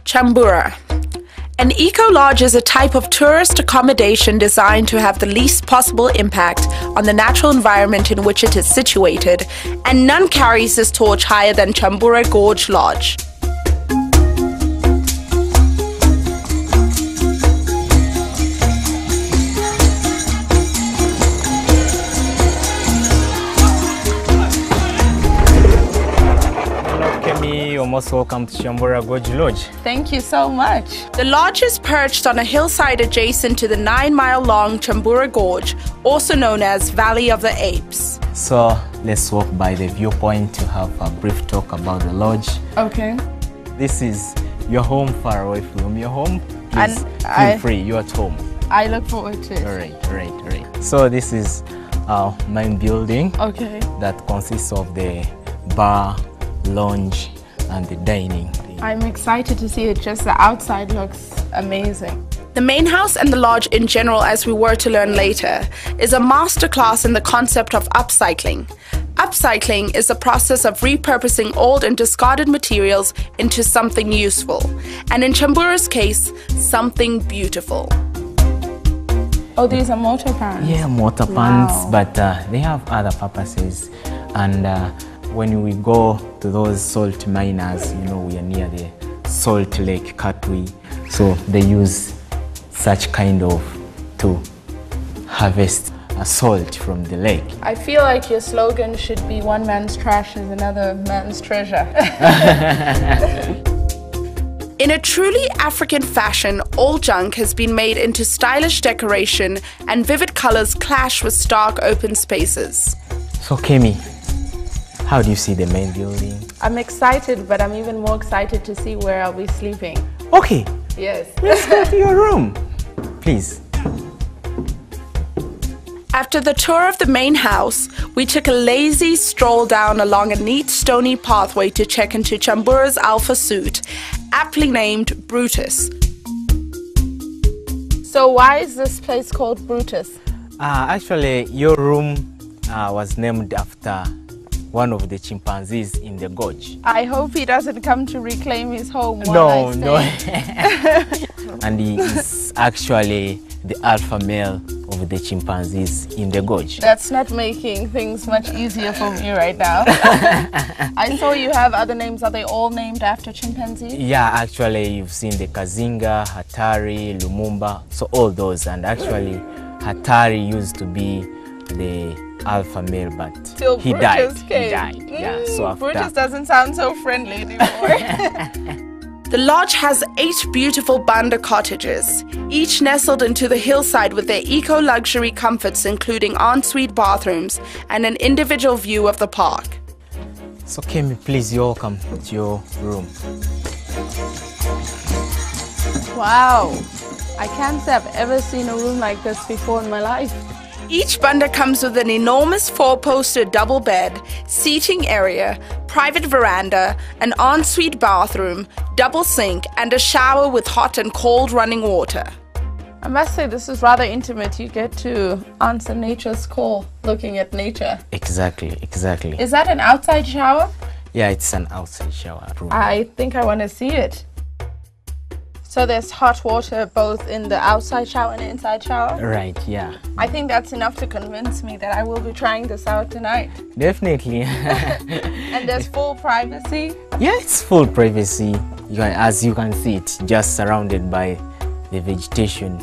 Kyambura. An eco-lodge is a type of tourist accommodation designed to have the least possible impact on the natural environment in which it is situated, and none carries this torch higher than Kyambura Gorge Lodge. You're most welcome to Kyambura Gorge Lodge. Thank you so much. The lodge is perched on a hillside adjacent to the 9-mile-long Kyambura Gorge, also known as Valley of the Apes. So let's walk by the viewpoint to have a brief talk about the lodge. Okay. This is your home, far away from your home. Please feel free, you're at home. I look forward to it. All right. So this is our main building. Okay. That consists of the bar, lounge, and the dining. I'm excited to see it. Just the outside looks amazing. The main house and the lodge in general, as we were to learn later, is a masterclass in the concept of upcycling. Upcycling is the process of repurposing old and discarded materials into something useful, and in Kyambura's case, something beautiful. Oh, these are mortar pans? Yeah, mortar pans, but they have other purposes. And when we go to those salt miners, you know, we are near the salt lake, Katwi, so they use such kind of to harvest salt from the lake. I feel like your slogan should be "One man's trash is another man's treasure." In a truly African fashion, all junk has been made into stylish decoration, and vivid colors clash with stark open spaces. So Kemi, how do you see the main building? I'm excited, but I'm even more excited to see where I'll be sleeping. Okay. Yes. Let's go to your room, please. After the tour of the main house, we took a lazy stroll down along a neat stony pathway to check into Kyambura's alpha suite, aptly named Brutus. So why is this place called Brutus? Actually, your room was named after one of the chimpanzees in the gorge. I hope he doesn't come to reclaim his home No. And he is actually the alpha male of the chimpanzees in the gorge. That's not making things much easier for me right now. I saw you have other names. Are they all named after chimpanzees? Yeah, actually you've seen the Kazinga, Hatari, Lumumba, so all those. And actually Hatari used to be the alpha male, but he died. Yeah, so after Brutus doesn't sound so friendly anymore. The lodge has 8 beautiful banda cottages, each nestled into the hillside with their eco-luxury comforts, including ensuite bathrooms and an individual view of the park. So Kemi, please, you're welcome to your room. Wow, I can't say I've ever seen a room like this before in my life. Each banda comes with an enormous 4-poster double bed, seating area, private veranda, an ensuite bathroom, double sink, and a shower with hot and cold running water. I must say this is rather intimate. You get to answer nature's call, looking at nature. Exactly. Is that an outside shower? Yeah, it's an outside shower room. I think I want to see it. So there's hot water both in the outside shower and inside shower? Right, yeah. I think that's enough to convince me that I will be trying this out tonight. Definitely. And there's full privacy? Yeah, it's full privacy. As you can see, it's just surrounded by the vegetation.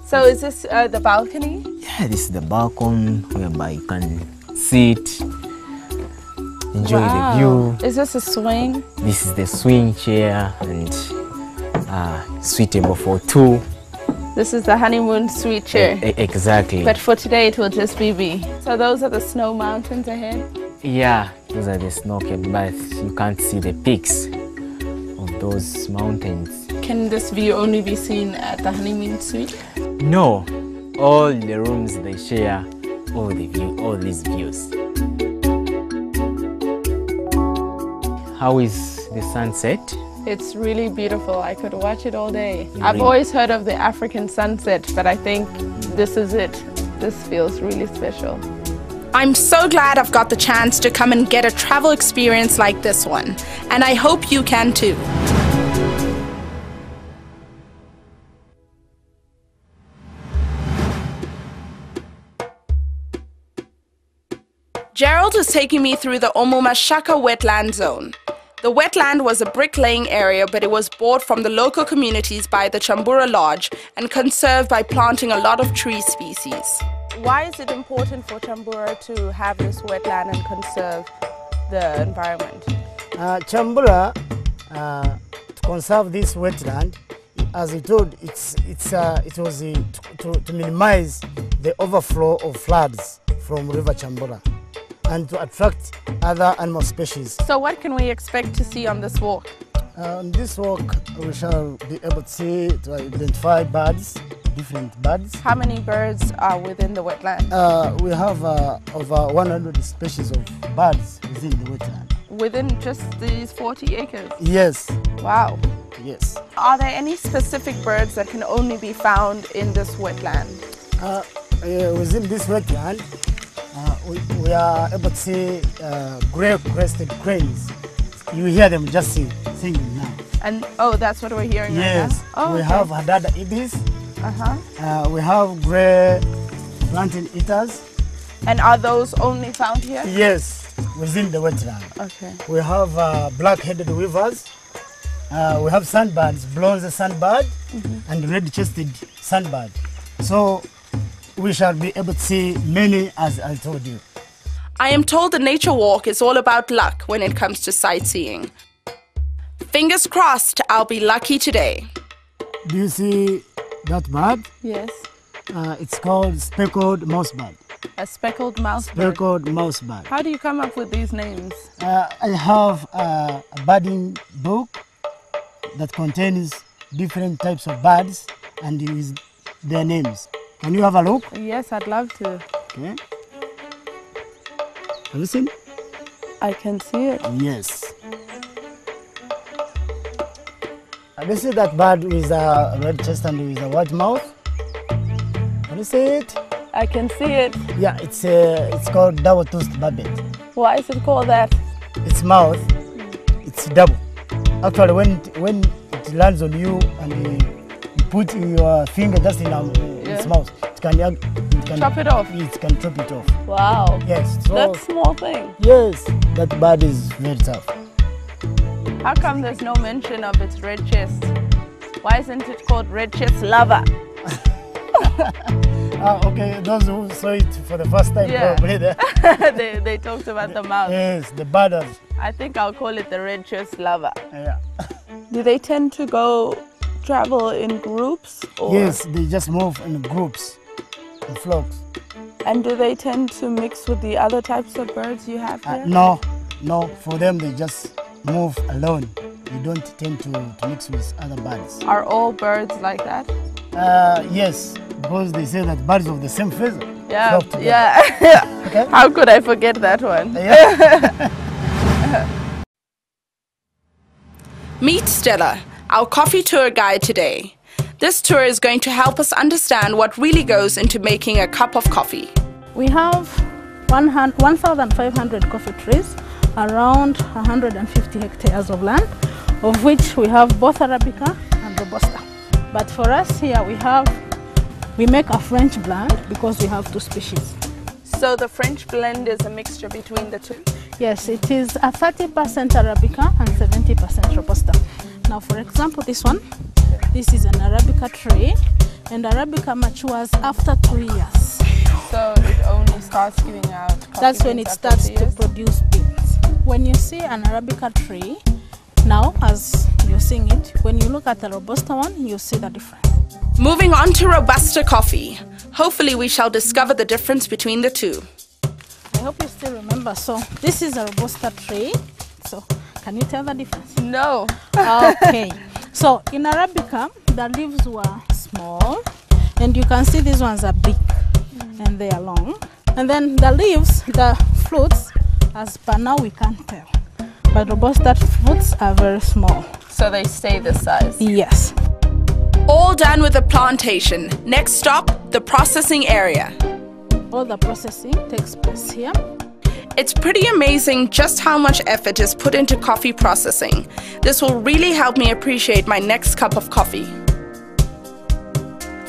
So is this the balcony? Yeah, this is the balcony whereby you can sit, enjoy the view. Is this a swing? This is the swing chair and suitable for 2. This is the honeymoon suite chair. Exactly. But for today it will just be B. So those are the snow mountains ahead? Yeah, those are the snow caps, but you can't see the peaks of those mountains. Can this view only be seen at the honeymoon suite? No, all the rooms they share all these views. How is the sunset? It's really beautiful. I could watch it all day. I've always heard of the African sunset, but I think this is it. This feels really special. I'm so glad I've got the chance to come and get a travel experience like this one, and I hope you can too. Gerald is taking me through the Omumashaka wetland zone. The wetland was a bricklaying area, but it was bought from the local communities by the Kyambura Lodge and conserved by planting a lot of tree species. Why is it important for Kyambura to have this wetland and conserve the environment? Kyambura, to conserve this wetland, as I told, it was to minimize the overflow of floods from River Kyambura and to attract other animal species. So what can we expect to see on this walk? On this walk, we shall be able to identify birds, different birds. How many birds are within the wetland? We have over 100 species of birds within the wetland. Within just these 40 acres? Yes. Wow. Yes. Are there any specific birds that can only be found in this wetland? Within this wetland, we are able to see grey-crested cranes. You hear them just singing now. And oh, that's what we're hearing yes. right now? Oh, we okay. have hadada ibis. We have grey plantain eaters. And are those only found here? Yes, within the wetland. Okay. We have black-headed weavers. We have sandbirds, bronze sandbird and red-chested sandbird. So we shall be able to see many, as I told you. I am told the nature walk is all about luck when it comes to sightseeing. Fingers crossed I'll be lucky today. Do you see that bird? Yes. It's called speckled mousebird. A speckled mouse bird. Speckled mousebird. How do you come up with these names? I have a birding book that contains different types of birds and their names. Can you have a look? Yes, I'd love to. Okay. Have you seen? I can see it. Yes. Have you see that bird with a red chest and with a white mouth? Can you see it? I can see it. Yeah, it's called double-toothed barbet. Why is it called that? Its mouth, it's double. Actually, when it lands on you and you put your finger just in its mouth, it can chop it off. It can chop it off. Wow. Yes. So, that small thing. Yes, that bird is very tough. How come there's no mention of its red chest? Why isn't it called red chest lover? Okay, those who saw it for the first time probably there. they talked about the mouth. Yes, the birders. I think I'll call it the red chest lover. Yeah. Do they tend to travel in groups? Or? Yes, they just move in groups, in flocks. And do they tend to mix with the other types of birds you have here? No. For them they just move alone. They don't tend to mix with other birds. Are all birds like that? Yes, because they say that birds of the same feather. Yeah. Okay? How could I forget that one? Yeah. Meet Stella, our coffee tour guide today. This tour is going to help us understand what really goes into making a cup of coffee. We have 1,500 coffee trees, around 150 hectares of land, of which we have both Arabica and Robusta. But for us here, we make a French blend because we have two species. So the French blend is a mixture between the two? Yes, it is a 30% Arabica and 70% Robusta. Now, for example, this one, this is an Arabica tree, and Arabica matures after 2 years. So it only starts giving out coffee. That's when it starts to produce beans. When you see an Arabica tree, now as you're seeing it, when you look at the Robusta one, you see the difference. Moving on to Robusta coffee. Hopefully we shall discover the difference between the two. I hope you still remember. So this is a Robusta tree. So can you tell the difference? No. Okay. So in Arabica, the leaves were small, and you can see these ones are big and they are long. And then the leaves, the fruits, as per now we can't tell. But Robusta fruits are very small. So they stay this size? Yes. All done with the plantation. Next stop, the processing area. All the processing takes place here. It's pretty amazing just how much effort is put into coffee processing. This will really help me appreciate my next cup of coffee.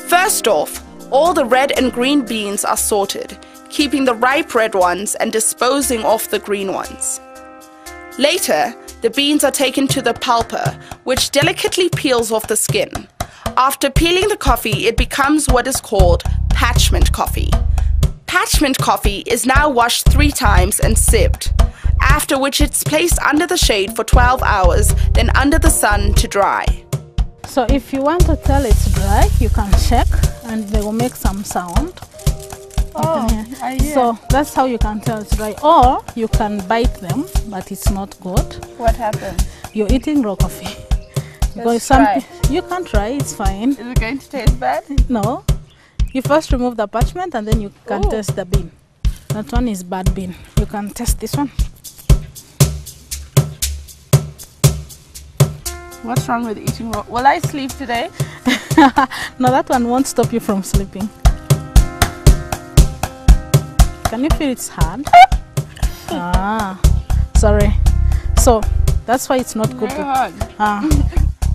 First off, all the red and green beans are sorted. keeping the ripe red ones and disposing of the green ones. Later, the beans are taken to the pulper, which delicately peels off the skin. After peeling the coffee, it becomes what is called parchment coffee. Parchment coffee is now washed 3 times and sieved, after which it's placed under the shade for 12 hours, then under the sun to dry. So if you want to tell it's dry, you can check and they will make some sound. Oh, I hear. So that's how you can tell it's dry. Or you can bite them, but it's not good. What happens? You're eating raw coffee. Let's try. You can try, it's fine. Is it going to taste bad? No. You first remove the parchment and then you can Ooh. taste the bean. That one is bad bean. You can taste this one. What's wrong with eating raw? Will I sleep today? No, that one won't stop you from sleeping. Can you feel it's hard? Sorry. So that's why it's not good. Very hard.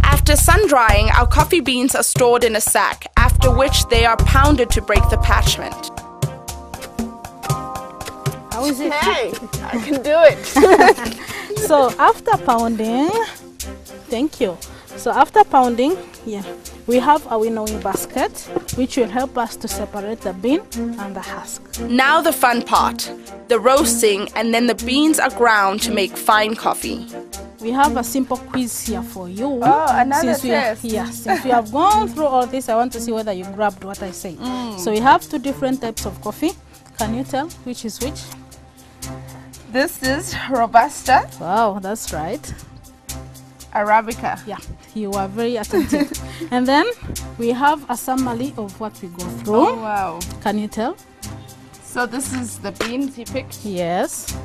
After sun drying, our coffee beans are stored in a sack, after which they are pounded to break the parchment. How is it? Hey, I can do it. So after pounding, thank you. So after pounding, we have a winnowing basket, which will help us to separate the bean and the husk. Now the fun part, the roasting, and then the beans are ground to make fine coffee. We have a simple quiz here for you. Oh, another test. Since we have gone through all this, I want to see whether you grabbed what I say. So we have 2 different types of coffee. Can you tell which is which? This is Robusta. Wow, that's right. Arabica. Yeah, you are very attentive. And then we have a summary of what we go through. Oh, wow. Can you tell? So this is the beans you picked? Yes.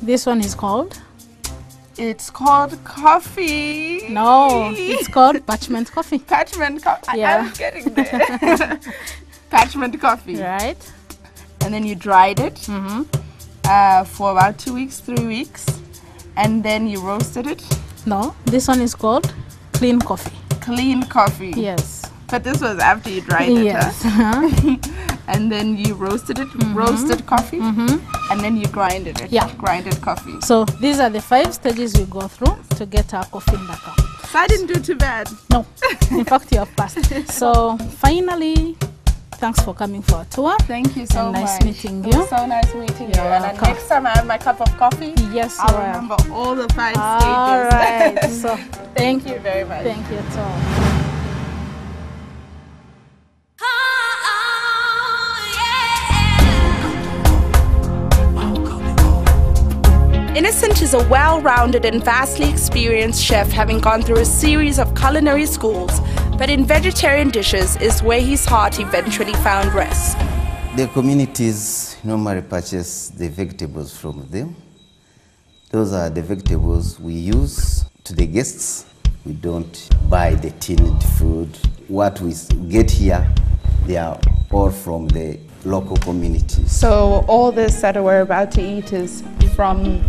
This one is called? It's called coffee. No, it's called parchment coffee. Parchment coffee. Yeah. I'm getting there. Parchment coffee. Right. And then you dried it for about 2 weeks, 3 weeks. And then you roasted it. No, this one is called clean coffee. Clean coffee. Yes. But this was after you dried it. Yes. Huh? And then you roasted it, roasted coffee, and then you grinded it. Yeah. Grinded coffee. So these are the 5 stages we go through to get our coffee in the cup. So I didn't do too bad. No, in fact you have passed. So finally, thanks for coming for a tour. Thank you so much. Nice meeting you. It was so nice meeting you. And then next time I have my cup of coffee, yes, I'll remember all the 5 stages. All right. So thank you very much. Thank you at all. Innocent is a well-rounded and vastly experienced chef, having gone through a series of culinary schools, but in vegetarian dishes is where his heart eventually found rest. The communities normally purchase the vegetables from them. Those are the vegetables we use to the guests. We don't buy the tinned food. What we get here, they are all from the local communities. So all this that we're about to eat is from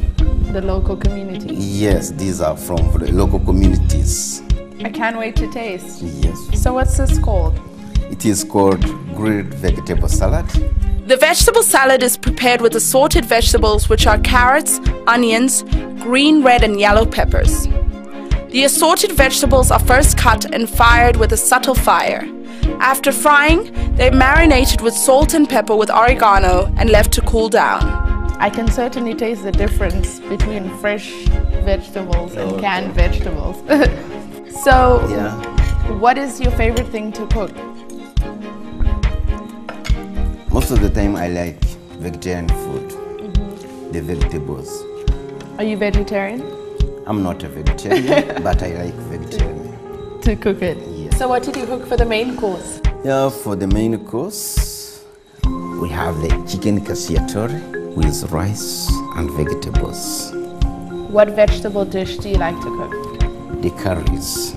the local community? Yes, these are from the local communities. I can't wait to taste. Yes. So what's this called? It is called grilled vegetable salad. The vegetable salad is prepared with assorted vegetables, which are carrots, onions, green, red, and yellow peppers. The assorted vegetables are first cut and fired with a subtle fire. After frying, they're marinated with salt and pepper with oregano and left to cool down. I can certainly taste the difference between fresh vegetables and canned vegetables. So, what is your favorite thing to cook? Most of the time I like vegetarian food, the vegetables. Are you vegetarian? I'm not a vegetarian, but I like vegetarian. To cook it? Yes. So what did you cook for the main course? Yeah, for the main course, we have the chicken cacciatore with rice and vegetables. What vegetable dish do you like to cook? The curries.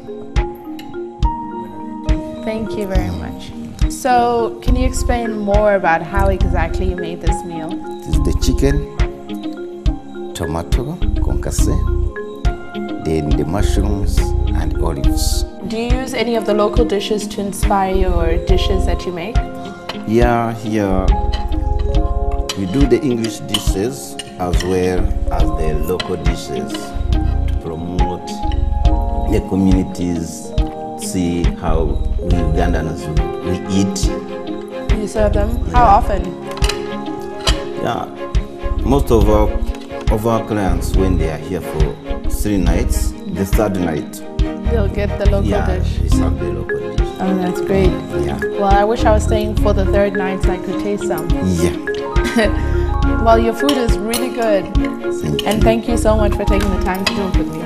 Thank you very much. So, can you explain more about how exactly you made this meal? This is the chicken, tomato, concasse, then the mushrooms and olives. Do you use any of the local dishes to inspire your dishes that you make? Yeah, here We do the English dishes as well as the local dishes to promote the communities, see how we Ugandans we eat. You serve them? How often? Yeah, most of our clients, when they are here for 3 nights, the third night, they'll get the local dish. We serve the local dish. Oh, that's great. Yeah. Well, I wish I was staying for the third night so I could taste some. Yeah. Well, your food is really good. Thank you. And thank you so much for taking the time to talk with me.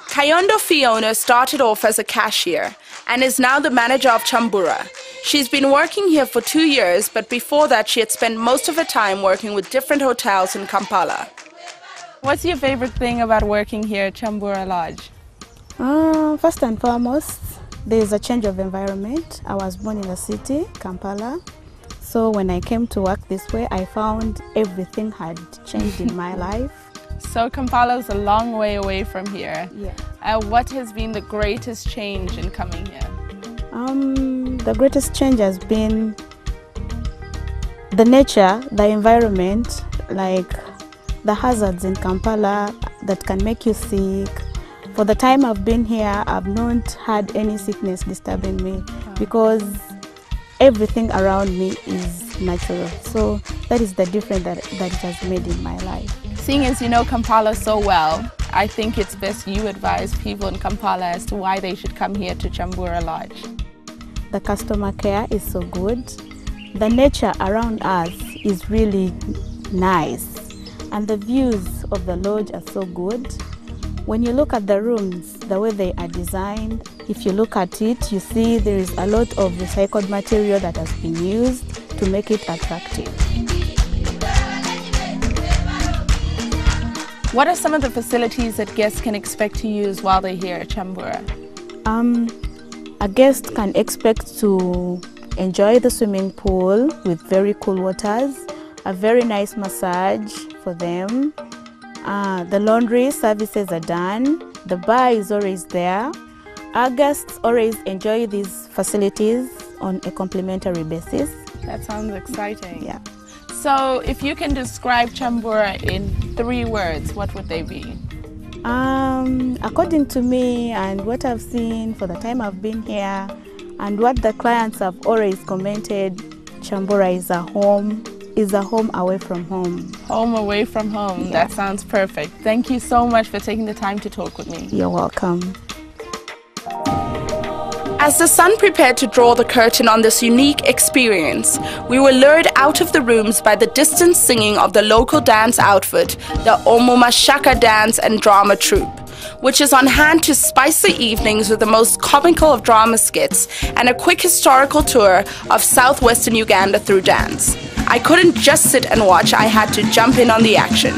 Kayondo Fiona started off as a cashier and is now the manager of Kyambura. She's been working here for 2 years, but before that she had spent most of her time working with different hotels in Kampala. What's your favorite thing about working here at Kyambura Lodge? First and foremost, there is a change of environment. I was born in the city, Kampala. So when I came to work this way, I found everything had changed in my life. So Kampala is a long way away from here. Yeah. What has been the greatest change in coming here? The greatest change has been the nature, the environment, like the hazards in Kampala that can make you sick. For the time I've been here, I've not had any sickness disturbing me because everything around me is natural. So that is the difference that it has made in my life. Seeing as you know Kampala so well, I think it's best you advise people in Kampala as to why they should come here to Kyambura Lodge. The customer care is so good. The nature around us is really nice. And the views of the lodge are so good. When you look at the rooms, the way they are designed, if you look at it, you see there is a lot of recycled material that has been used to make it attractive. What are some of the facilities that guests can expect to use while they're here at Kyambura? A guest can expect to enjoy the swimming pool with very cool waters, a very nice massage for them. The laundry services are done. The bar is always there. Our guests always enjoy these facilities on a complimentary basis. That sounds exciting. Yeah. So if you can describe Kyambura in 3 words, what would they be? According to me and what I've seen for the time I've been here and what the clients have always commented, Kyambura is a home away from home. Home away from home. Yeah. That sounds perfect. Thank you so much for taking the time to talk with me. You're welcome. As the sun prepared to draw the curtain on this unique experience, we were lured out of the rooms by the distant singing of the local dance outfit, the Omumashaka Dance and Drama Troupe, which is on hand to spice the evenings with the most comical of drama skits and a quick historical tour of southwestern Uganda through dance. I couldn't just sit and watch, I had to jump in on the action.